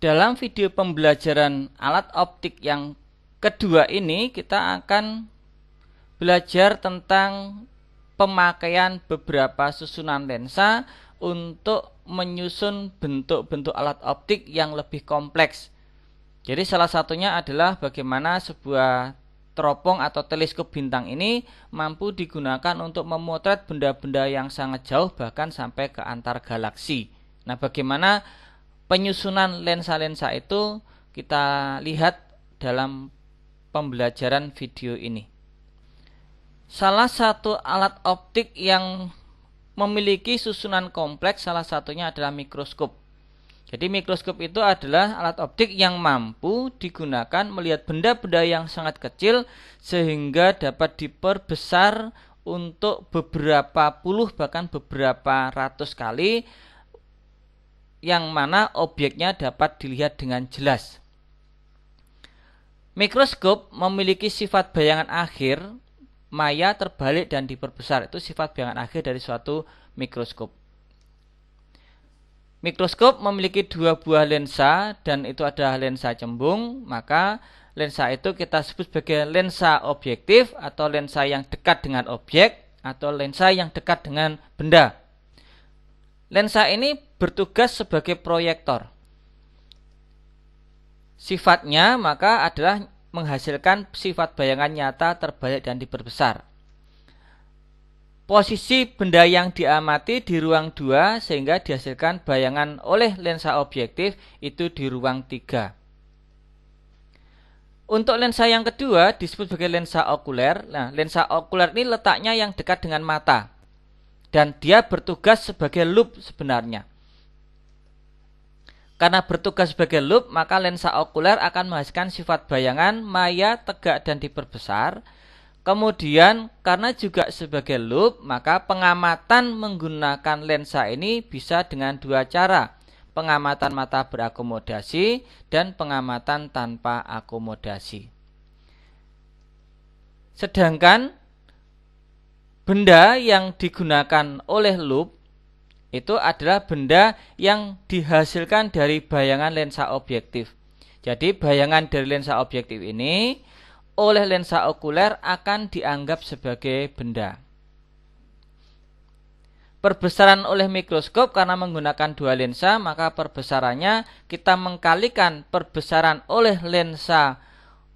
Dalam video pembelajaran alat optik yang kedua ini kita akan belajar tentang pemakaian beberapa susunan lensa untuk menyusun bentuk-bentuk alat optik yang lebih kompleks. Jadi salah satunya adalah bagaimana sebuah teropong atau teleskop bintang ini mampu digunakan untuk memotret benda-benda yang sangat jauh bahkan sampai ke antar galaksi. Nah, bagaimana penyusunan lensa-lensa itu kita lihat dalam pembelajaran video ini. Salah satu alat optik yang memiliki susunan kompleks salah satunya adalah mikroskop. Jadi mikroskop itu adalah alat optik yang mampu digunakan melihat benda-benda yang sangat kecil sehingga dapat diperbesar untuk beberapa puluh bahkan beberapa ratus kali, yang mana objeknya dapat dilihat dengan jelas. Mikroskop memiliki sifat bayangan akhir, maya, terbalik, dan diperbesar. Itu sifat bayangan akhir dari suatu mikroskop. Mikroskop memiliki dua buah lensa dan itu adalah lensa cembung. Maka lensa itu kita sebut sebagai lensa objektif atau lensa yang dekat dengan objek atau lensa yang dekat dengan benda. Lensa ini bertugas sebagai proyektor. Sifatnya maka adalah menghasilkan sifat bayangan nyata, terbalik, dan diperbesar. Posisi benda yang diamati di ruang 2 sehingga dihasilkan bayangan oleh lensa objektif itu di ruang 3. Untuk lensa yang kedua disebut sebagai lensa okuler. Nah, lensa okuler ini letaknya yang dekat dengan mata dan dia bertugas sebagai loop sebenarnya. Karena bertugas sebagai loop, maka lensa okuler akan menghasilkan sifat bayangan, maya, tegak, dan diperbesar. Kemudian karena juga sebagai loop, maka pengamatan menggunakan lensa ini bisa dengan dua cara. Pengamatan mata berakomodasi dan pengamatan tanpa akomodasi. Sedangkan benda yang digunakan oleh loop itu adalah benda yang dihasilkan dari bayangan lensa objektif. Jadi bayangan dari lensa objektif ini oleh lensa okuler akan dianggap sebagai benda. Perbesaran oleh mikroskop karena menggunakan dua lensa, maka perbesarannya kita mengkalikan perbesaran oleh lensa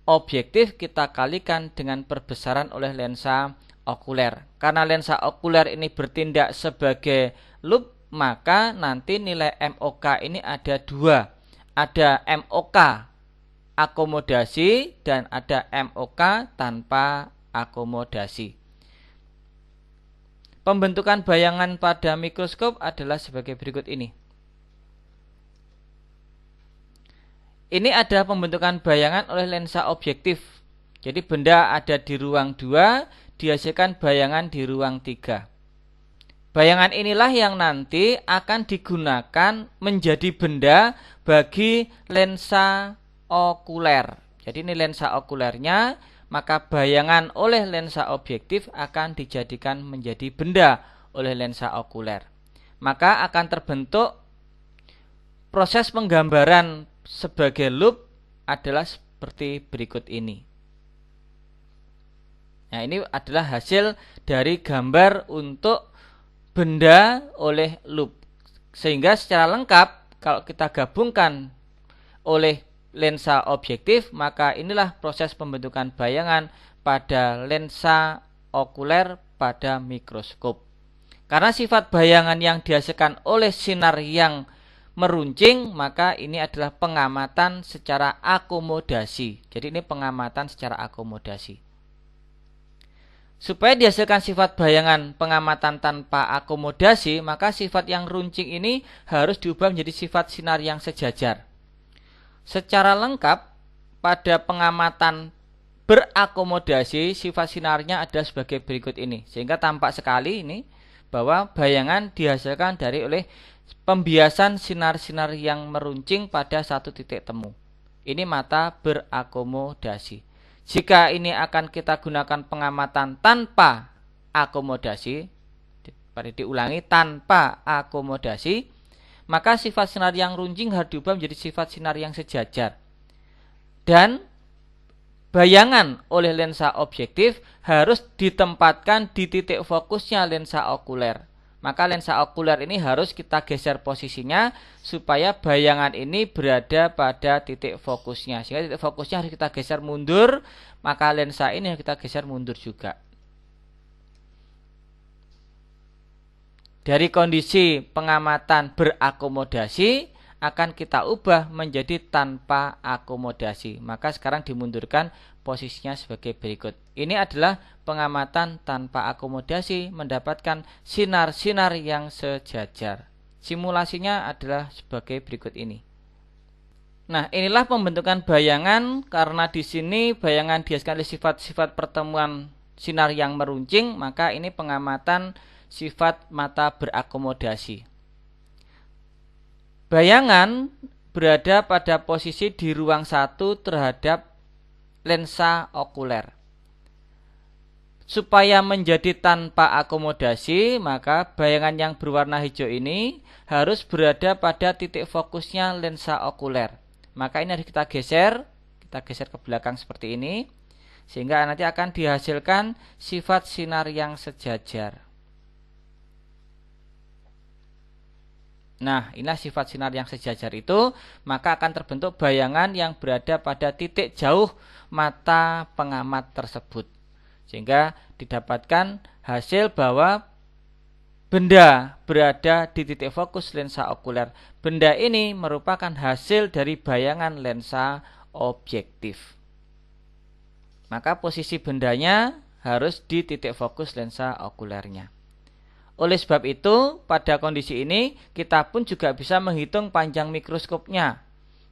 objektif kita kalikan dengan perbesaran oleh lensa okuler. Karena lensa okuler ini bertindak sebagai loop, maka nanti nilai MOK ini ada dua. Ada MOK akomodasi dan ada MOK tanpa akomodasi. Pembentukan bayangan pada mikroskop adalah sebagai berikut ini. Ini ada pembentukan bayangan oleh lensa objektif. Jadi benda ada di ruang 2, dihasilkan bayangan di ruang 3. Bayangan inilah yang nanti akan digunakan menjadi benda bagi lensa okuler. Jadi ini lensa okulernya, maka bayangan oleh lensa objektif akan dijadikan menjadi benda oleh lensa okuler. Maka akan terbentuk proses penggambaran sebagai loop adalah seperti berikut ini. Nah, ini adalah hasil dari gambar untuk benda oleh loop. Sehingga secara lengkap kalau kita gabungkan oleh lensa objektif, maka inilah proses pembentukan bayangan pada lensa okuler pada mikroskop. Karena sifat bayangan yang dihasilkan oleh sinar yang meruncing, maka ini adalah pengamatan secara akomodasi. Jadi ini pengamatan secara akomodasi. Supaya dihasilkan sifat bayangan pengamatan tanpa akomodasi, maka sifat yang runcing ini harus diubah menjadi sifat sinar yang sejajar. Secara lengkap pada pengamatan berakomodasi, sifat sinarnya ada sebagai berikut ini. Sehingga tampak sekali ini bahwa bayangan dihasilkan dari oleh pembiasan sinar-sinar yang meruncing pada satu titik temu. Ini mata berakomodasi. Jika ini akan kita gunakan pengamatan tanpa akomodasi, diulangi tanpa akomodasi, maka sifat sinar yang runcing harus diubah menjadi sifat sinar yang sejajar. Dan bayangan oleh lensa objektif harus ditempatkan di titik fokusnya lensa okuler. Maka lensa okuler ini harus kita geser posisinya supaya bayangan ini berada pada titik fokusnya. Sehingga titik fokusnya harus kita geser mundur, maka lensa ini harus kita geser mundur juga. Dari kondisi pengamatan berakomodasi akan kita ubah menjadi tanpa akomodasi. Maka sekarang dimundurkan posisinya sebagai berikut. Ini adalah pengamatan tanpa akomodasi mendapatkan sinar-sinar yang sejajar. Simulasinya adalah sebagai berikut ini. Nah, inilah pembentukan bayangan karena di sini bayangan dihasilkan oleh sifat-sifat pertemuan sinar yang meruncing, maka ini pengamatan sifat mata berakomodasi. Bayangan berada pada posisi di ruang 1 terhadap lensa okuler. Supaya menjadi tanpa akomodasi, maka bayangan yang berwarna hijau ini harus berada pada titik fokusnya lensa okuler. Maka ini harus kita geser ke belakang seperti ini, sehingga nanti akan dihasilkan sifat sinar yang sejajar. Nah, inilah sifat sinar yang sejajar itu, maka akan terbentuk bayangan yang berada pada titik jauh mata pengamat tersebut. Sehingga didapatkan hasil bahwa benda berada di titik fokus lensa okuler. Benda ini merupakan hasil dari bayangan lensa objektif. Maka posisi bendanya harus di titik fokus lensa okulernya. Oleh sebab itu, pada kondisi ini kita pun juga bisa menghitung panjang mikroskopnya.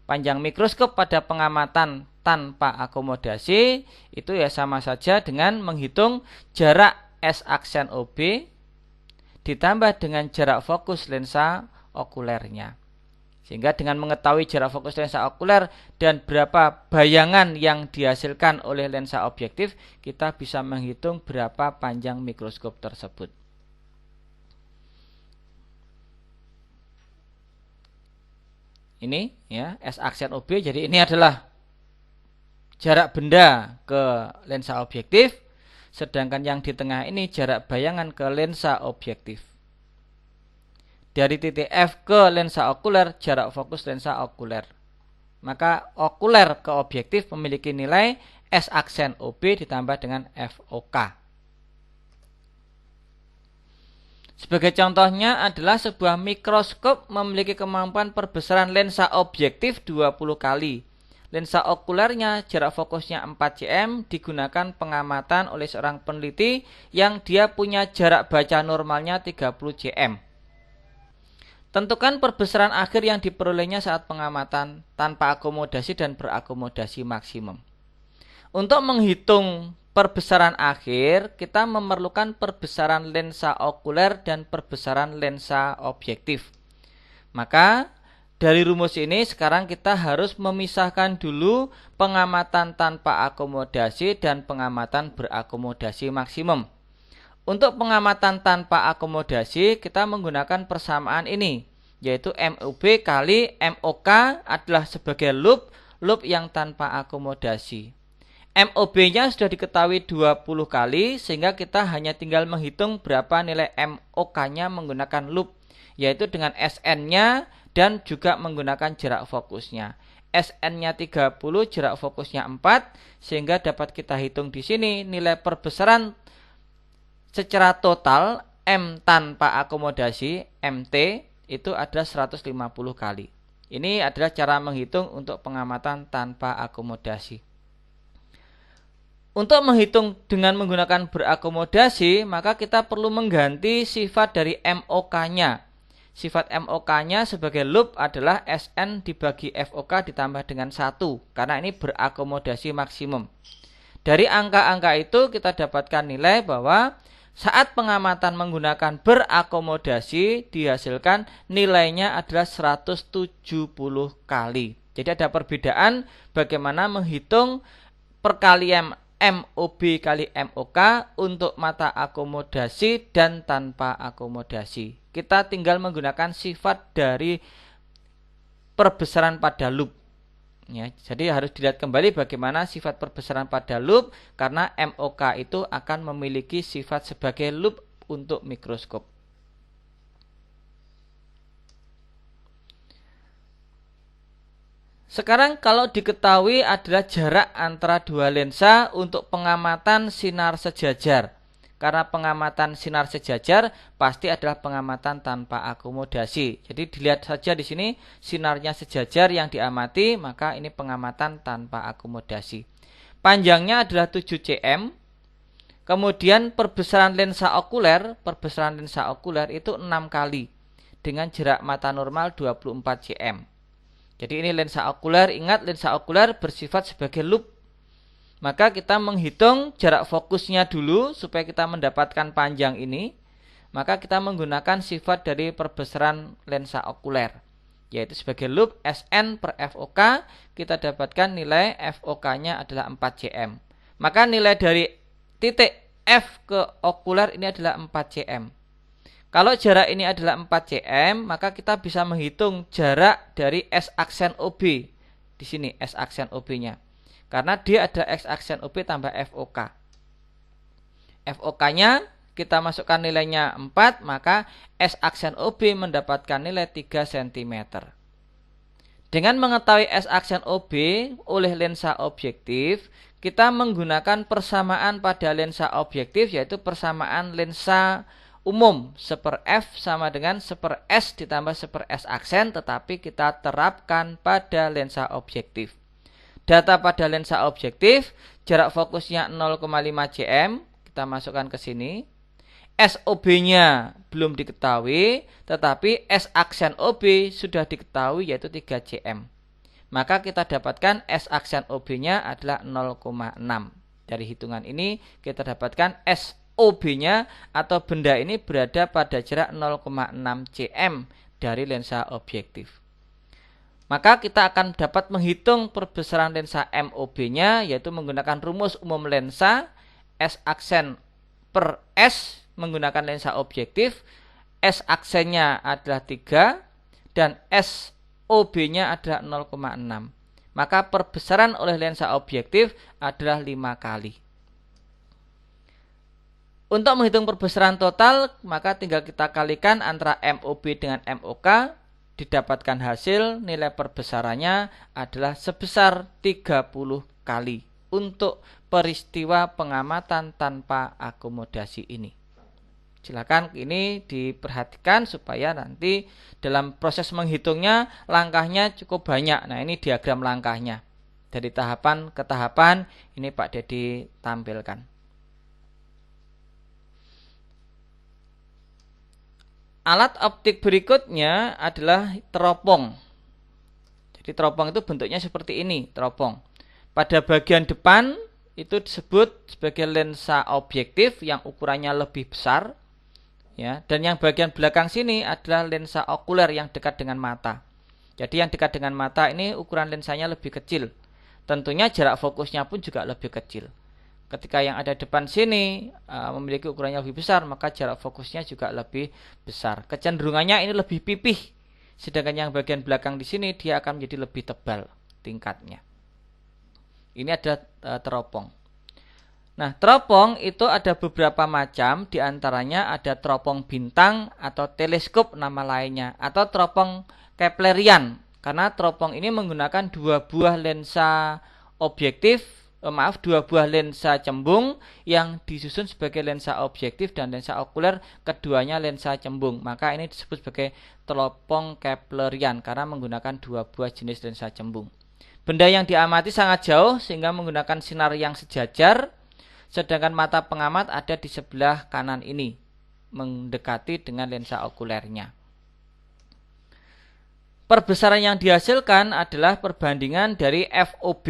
Panjang mikroskop pada pengamatan tanpa akomodasi itu ya sama saja dengan menghitung jarak S aksen OB ditambah dengan jarak fokus lensa okulernya. Sehingga dengan mengetahui jarak fokus lensa okuler dan berapa bayangan yang dihasilkan oleh lensa objektif, kita bisa menghitung berapa panjang mikroskop tersebut. Ini ya S aksen OB, jadi ini adalah jarak benda ke lensa objektif, sedangkan yang di tengah ini jarak bayangan ke lensa objektif. Dari titik F ke lensa okuler, jarak fokus lensa okuler. Maka okuler ke objektif memiliki nilai S aksen OB ditambah dengan FOK. Sebagai contohnya adalah sebuah mikroskop memiliki kemampuan perbesaran lensa objektif 20 kali. Lensa okulernya jarak fokusnya 4 cm digunakan pengamatan oleh seorang peneliti yang dia punya jarak baca normalnya 30 cm. Tentukan perbesaran akhir yang diperolehnya saat pengamatan tanpa akomodasi dan berakomodasi maksimum. Untuk menghitung perbesaran akhir, kita memerlukan perbesaran lensa okuler dan perbesaran lensa objektif. Maka dari rumus ini sekarang kita harus memisahkan dulu pengamatan tanpa akomodasi dan pengamatan berakomodasi maksimum. Untuk pengamatan tanpa akomodasi kita menggunakan persamaan ini, yaitu MOB kali MOK adalah sebagai loop yang tanpa akomodasi. MOB-nya sudah diketahui 20 kali, sehingga kita hanya tinggal menghitung berapa nilai MOK-nya menggunakan loop, yaitu dengan SN-nya dan juga menggunakan jarak fokusnya. SN-nya 30, jarak fokusnya 4, sehingga dapat kita hitung di sini nilai perbesaran secara total M tanpa akomodasi, MT, itu adalah 150 kali. Ini adalah cara menghitung untuk pengamatan tanpa akomodasi. Untuk menghitung dengan menggunakan berakomodasi, maka kita perlu mengganti sifat dari MOK-nya. Sifat MOK-nya sebagai loop adalah SN dibagi FOK ditambah dengan 1, karena ini berakomodasi maksimum. Dari angka-angka itu kita dapatkan nilai bahwa saat pengamatan menggunakan berakomodasi dihasilkan nilainya adalah 170 kali. Jadi ada perbedaan bagaimana menghitung perkalian MOB kali MOK untuk mata akomodasi dan tanpa akomodasi. Kita tinggal menggunakan sifat dari perbesaran pada loop. Ya, jadi harus dilihat kembali bagaimana sifat perbesaran pada loop, karena MOK itu akan memiliki sifat sebagai loop untuk mikroskop. Sekarang kalau diketahui adalah jarak antara dua lensa untuk pengamatan sinar sejajar. Karena pengamatan sinar sejajar pasti adalah pengamatan tanpa akomodasi. Jadi dilihat saja di sini sinarnya sejajar yang diamati, maka ini pengamatan tanpa akomodasi. Panjangnya adalah 7 cm. Kemudian perbesaran lensa okuler itu 6 kali dengan jarak mata normal 24 cm. Jadi ini lensa okuler, ingat lensa okuler bersifat sebagai loop. Maka kita menghitung jarak fokusnya dulu supaya kita mendapatkan panjang ini. Maka kita menggunakan sifat dari perbesaran lensa okuler, yaitu sebagai loop SN per FOK. Kita dapatkan nilai FOK-nya adalah 4 cm. Maka nilai dari titik F ke okuler ini adalah 4 cm. Kalau jarak ini adalah 4 cm, maka kita bisa menghitung jarak dari S aksen OB. Di sini S aksen OB-nya. Karena dia ada X aksen OB tambah FOK. FOK-nya kita masukkan nilainya 4, maka S aksen OB mendapatkan nilai 3 cm. Dengan mengetahui S aksen OB oleh lensa objektif, kita menggunakan persamaan pada lensa objektif, yaitu persamaan lensa umum 1/F sama dengan 1/S ditambah 1/S aksen, tetapi kita terapkan pada lensa objektif. Data pada lensa objektif, jarak fokusnya 0,5 cm, kita masukkan ke sini. SOB-nya belum diketahui, tetapi S aksen OB sudah diketahui, yaitu 3 cm. Maka kita dapatkan S aksen OB-nya adalah 0,6. Dari hitungan ini kita dapatkan SOB-nya atau benda ini berada pada jarak 0,6 cm dari lensa objektif. Maka kita akan dapat menghitung perbesaran lensa MOB-nya, yaitu menggunakan rumus umum lensa S aksen per S menggunakan lensa objektif. S aksennya adalah 3 dan SOB-nya adalah 0,6. Maka perbesaran oleh lensa objektif adalah 5 kali. Untuk menghitung perbesaran total, maka tinggal kita kalikan antara MOB dengan MOK. Didapatkan hasil nilai perbesarannya adalah sebesar 30 kali untuk peristiwa pengamatan tanpa akomodasi ini. Silakan ini diperhatikan supaya nanti dalam proses menghitungnya langkahnya cukup banyak. Nah, ini diagram langkahnya. Dari tahapan ke tahapan ini Pak Dedi tampilkan. Alat optik berikutnya adalah teropong. Jadi teropong itu bentuknya seperti ini, teropong. Pada bagian depan itu disebut sebagai lensa objektif yang ukurannya lebih besar, ya. Dan yang bagian belakang sini adalah lensa okuler yang dekat dengan mata. Jadi yang dekat dengan mata ini ukuran lensanya lebih kecil. Tentunya jarak fokusnya pun juga lebih kecil. Ketika yang ada depan sini memiliki ukurannya lebih besar, maka jarak fokusnya juga lebih besar. Kecenderungannya ini lebih pipih, sedangkan yang bagian belakang di sini dia akan menjadi lebih tebal tingkatnya. Ini adalah teropong. Nah, teropong itu ada beberapa macam, diantaranya ada teropong bintang atau teleskop nama lainnya, atau teropong Keplerian. Karena teropong ini menggunakan dua buah lensa lensa cembung yang disusun sebagai lensa objektif dan lensa okuler, keduanya lensa cembung. Maka ini disebut sebagai teropong Keplerian karena menggunakan dua buah jenis lensa cembung. Benda yang diamati sangat jauh sehingga menggunakan sinar yang sejajar, sedangkan mata pengamat ada di sebelah kanan ini, mendekati dengan lensa okulernya. Perbesaran yang dihasilkan adalah perbandingan dari FOB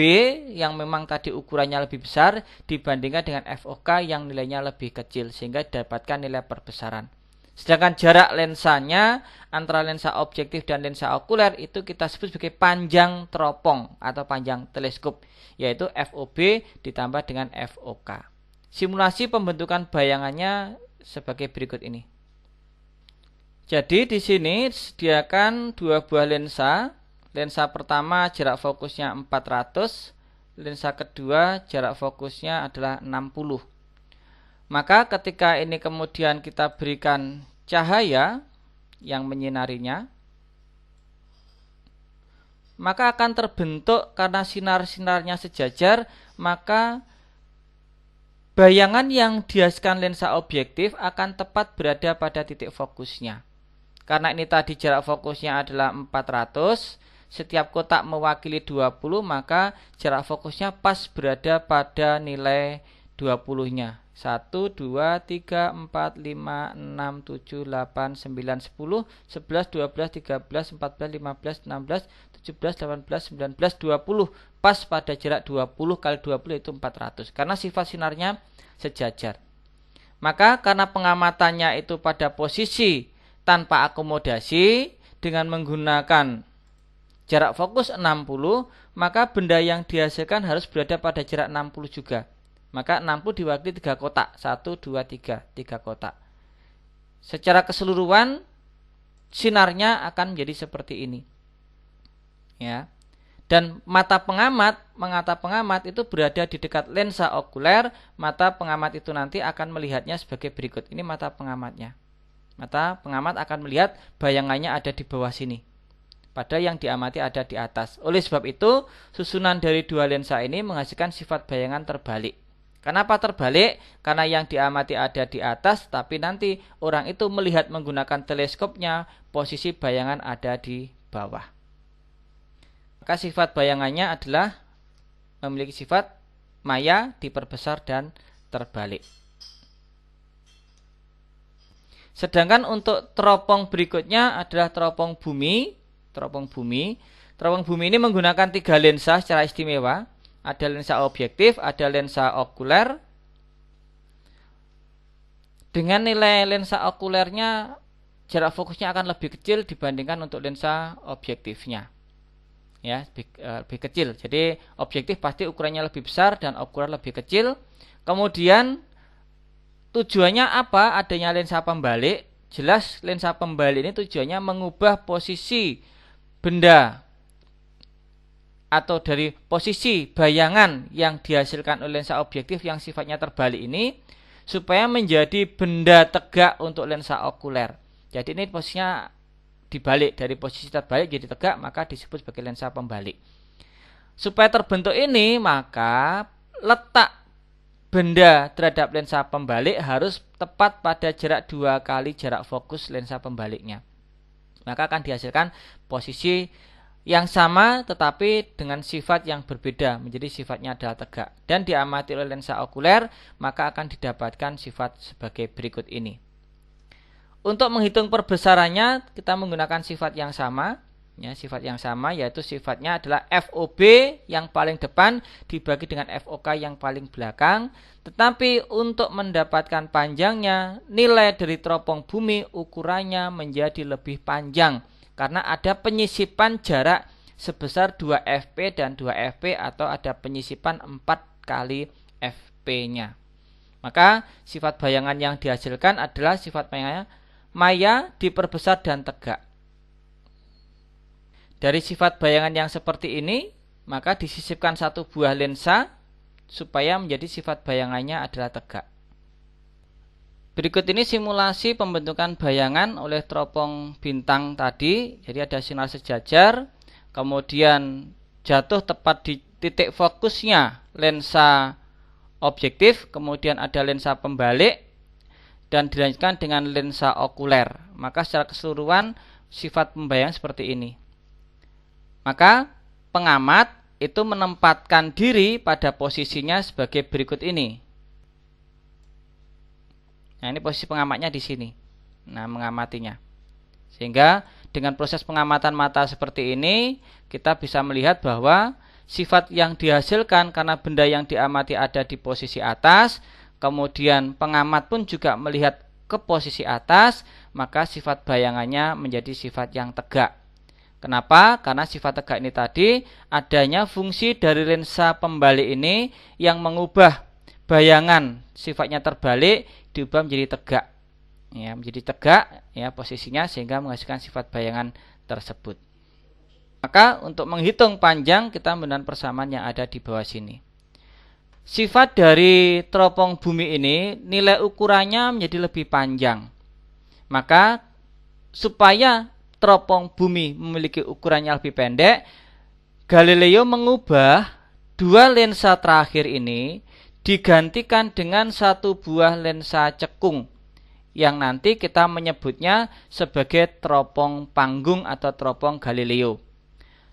yang memang tadi ukurannya lebih besar dibandingkan dengan FOK yang nilainya lebih kecil, sehingga dapatkan nilai perbesaran. Sedangkan jarak lensanya antara lensa objektif dan lensa okuler itu kita sebut sebagai panjang teropong atau panjang teleskop, yaitu FOB ditambah dengan FOK. Simulasi pembentukan bayangannya sebagai berikut ini. Jadi di sini disediakan dua buah lensa. Lensa pertama jarak fokusnya 400, lensa kedua jarak fokusnya adalah 60. Maka ketika ini kemudian kita berikan cahaya yang menyinarinya, maka akan terbentuk, karena sinar-sinarnya sejajar, maka bayangan yang dihasilkan lensa objektif akan tepat berada pada titik fokusnya. Karena ini tadi jarak fokusnya adalah 400, setiap kotak mewakili 20, maka jarak fokusnya pas berada pada nilai 20-nya. 1, 2, 3, 4, 5, 6, 7, 8, 9, 10, 11, 12, 13, 14, 15, 16, 17, 18, 19, 20. Pas pada jarak 20 kali 20 itu 400. Karena sifat sinarnya sejajar. Maka karena pengamatannya itu pada posisi tanpa akomodasi dengan menggunakan jarak fokus 60, maka benda yang dihasilkan harus berada pada jarak 60 juga. Maka 60 diwakili 3 kotak. 1, 2, 3. 3 kotak. Secara keseluruhan sinarnya akan menjadi seperti ini. Ya. Dan mata pengamat itu berada di dekat lensa okuler. Mata pengamat itu nanti akan melihatnya sebagai berikut. Ini mata pengamatnya. Mata pengamat akan melihat bayangannya ada di bawah sini, pada yang diamati ada di atas. Oleh sebab itu, susunan dari dua lensa ini menghasilkan sifat bayangan terbalik. Kenapa terbalik? Karena yang diamati ada di atas, tapi nanti orang itu melihat menggunakan teleskopnya, posisi bayangan ada di bawah. Maka sifat bayangannya adalah memiliki sifat maya, diperbesar, dan terbalik. Sedangkan untuk teropong berikutnya adalah teropong bumi. Teropong bumi ini menggunakan 3 lensa secara istimewa. Ada lensa objektif, ada lensa okuler. Dengan nilai lensa okulernya, jarak fokusnya akan lebih kecil dibandingkan untuk lensa objektifnya. Ya, lebih kecil. Jadi objektif pasti ukurannya lebih besar dan okuler lebih kecil. Kemudian tujuannya apa? Adanya lensa pembalik. Jelas lensa pembalik ini tujuannya mengubah posisi benda atau dari posisi bayangan yang dihasilkan oleh lensa objektif yang sifatnya terbalik ini supaya menjadi benda tegak untuk lensa okuler. Jadi ini posisinya dibalik, dari posisi terbalik jadi tegak, maka disebut sebagai lensa pembalik. Supaya terbentuk ini, maka letak benda terhadap lensa pembalik harus tepat pada jarak 2 kali jarak fokus lensa pembaliknya. Maka akan dihasilkan posisi yang sama tetapi dengan sifat yang berbeda, menjadi sifatnya adalah tegak. Dan diamati oleh lensa okuler, maka akan didapatkan sifat sebagai berikut ini. Untuk menghitung perbesarannya, kita menggunakan sifat yang sama. Ya, sifat yang sama yaitu sifatnya adalah FOB yang paling depan dibagi dengan FOK yang paling belakang. Tetapi untuk mendapatkan panjangnya, nilai dari teropong bumi ukurannya menjadi lebih panjang karena ada penyisipan jarak sebesar 2 FP dan 2 FP atau ada penyisipan 4 kali FP-nya. Maka sifat bayangan yang dihasilkan adalah sifat bayangannya maya, diperbesar, dan tegak. Dari sifat bayangan yang seperti ini, maka disisipkan 1 buah lensa supaya menjadi sifat bayangannya adalah tegak. Berikut ini simulasi pembentukan bayangan oleh teropong bintang tadi. Jadi ada sinar sejajar, kemudian jatuh tepat di titik fokusnya lensa objektif, kemudian ada lensa pembalik, dan dilanjutkan dengan lensa okuler. Maka secara keseluruhan sifat pembayangan seperti ini. Maka pengamat itu menempatkan diri pada posisinya sebagai berikut ini. Nah, ini posisi pengamatnya di sini. Nah, mengamatinya. Sehingga dengan proses pengamatan mata seperti ini, kita bisa melihat bahwa sifat yang dihasilkan karena benda yang diamati ada di posisi atas, kemudian pengamat pun juga melihat ke posisi atas, maka sifat bayangannya menjadi sifat yang tegak. Kenapa? Karena sifat tegak ini tadi adanya fungsi dari lensa pembalik ini yang mengubah bayangan sifatnya terbalik diubah menjadi tegak. Ya, menjadi tegak ya posisinya sehingga menghasilkan sifat bayangan tersebut. Maka untuk menghitung panjang kita menggunakan persamaan yang ada di bawah sini. Sifat dari teropong bumi ini nilai ukurannya menjadi lebih panjang. Maka supaya teropong bumi memiliki ukuran yang lebih pendek, Galileo mengubah dua lensa terakhir ini digantikan dengan satu buah lensa cekung yang nanti kita menyebutnya sebagai teropong panggung atau teropong Galileo.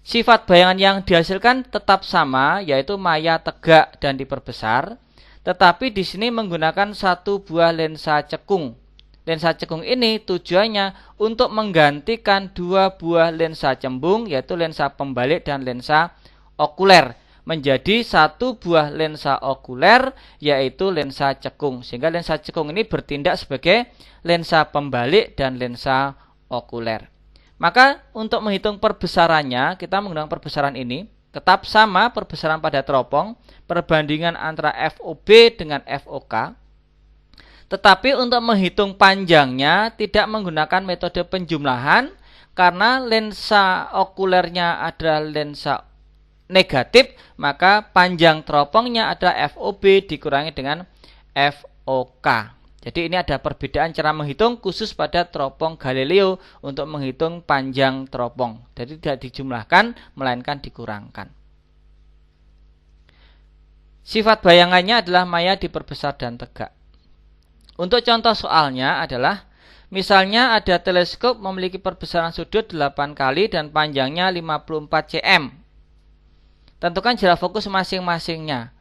Sifat bayangan yang dihasilkan tetap sama, yaitu maya tegak dan diperbesar, tetapi di sini menggunakan satu buah lensa cekung. Lensa cekung ini tujuannya untuk menggantikan dua buah lensa cembung, yaitu lensa pembalik dan lensa okuler, menjadi satu buah lensa okuler, yaitu lensa cekung. Sehingga lensa cekung ini bertindak sebagai lensa pembalik dan lensa okuler. Maka untuk menghitung perbesarannya, kita menggunakan perbesaran ini. Tetap sama perbesaran pada teropong, perbandingan antara FOB dengan FOK. Tetapi untuk menghitung panjangnya tidak menggunakan metode penjumlahan karena lensa okulernya adalah lensa negatif, maka panjang teropongnya adalah FOB dikurangi dengan FOK. Jadi ini ada perbedaan cara menghitung khusus pada teropong Galileo untuk menghitung panjang teropong. Jadi tidak dijumlahkan melainkan dikurangkan. Sifat bayangannya adalah maya diperbesar dan tegak. Untuk contoh soalnya adalah, misalnya ada teleskop memiliki perbesaran sudut 8 kali dan panjangnya 54 cm. Tentukan jarak fokus masing-masingnya.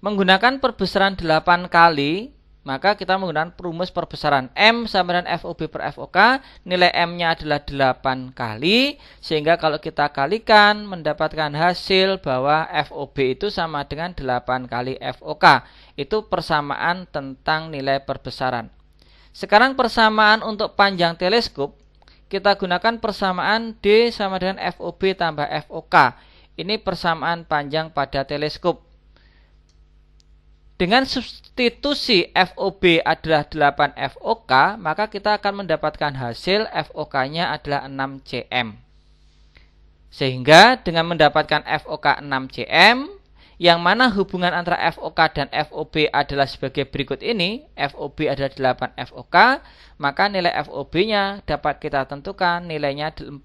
Menggunakan perbesaran 8 kali, maka kita menggunakan rumus perbesaran M sama dengan FOB per FOK. Nilai M-nya adalah 8 kali, sehingga kalau kita kalikan mendapatkan hasil bahwa FOB itu sama dengan 8 kali FOK. Itu persamaan tentang nilai perbesaran. Sekarang persamaan untuk panjang teleskop, kita gunakan persamaan D sama dengan FOB tambah FOK. Ini persamaan panjang pada teleskop. Dengan substitusi FOB adalah 8 FOK, maka kita akan mendapatkan hasil FOK-nya adalah 6 cm. Sehingga dengan mendapatkan FOK 6 cm, yang mana hubungan antara FOK dan FOB adalah sebagai berikut ini, FOB adalah 8 FOK, maka nilai FOB-nya dapat kita tentukan nilainya 48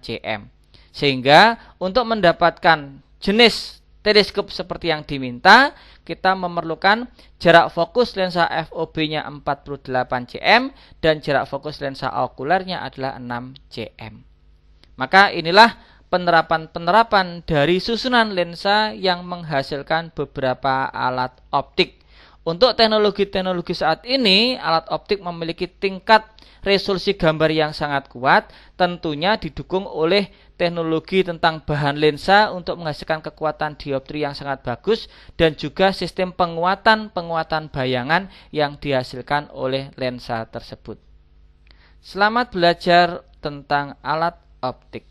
cm. Sehingga untuk mendapatkan jenis teleskop seperti yang diminta, kita memerlukan jarak fokus lensa FOB-nya 48 cm dan jarak fokus lensa okulernya adalah 6 cm. Maka inilah penerapan-penerapan dari susunan lensa yang menghasilkan beberapa alat optik. Untuk teknologi-teknologi saat ini, alat optik memiliki tingkat resolusi gambar yang sangat kuat, tentunya didukung oleh teknologi tentang bahan lensa untuk menghasilkan kekuatan dioptri yang sangat bagus dan juga sistem penguatan bayangan yang dihasilkan oleh lensa tersebut. Selamat belajar tentang alat optik.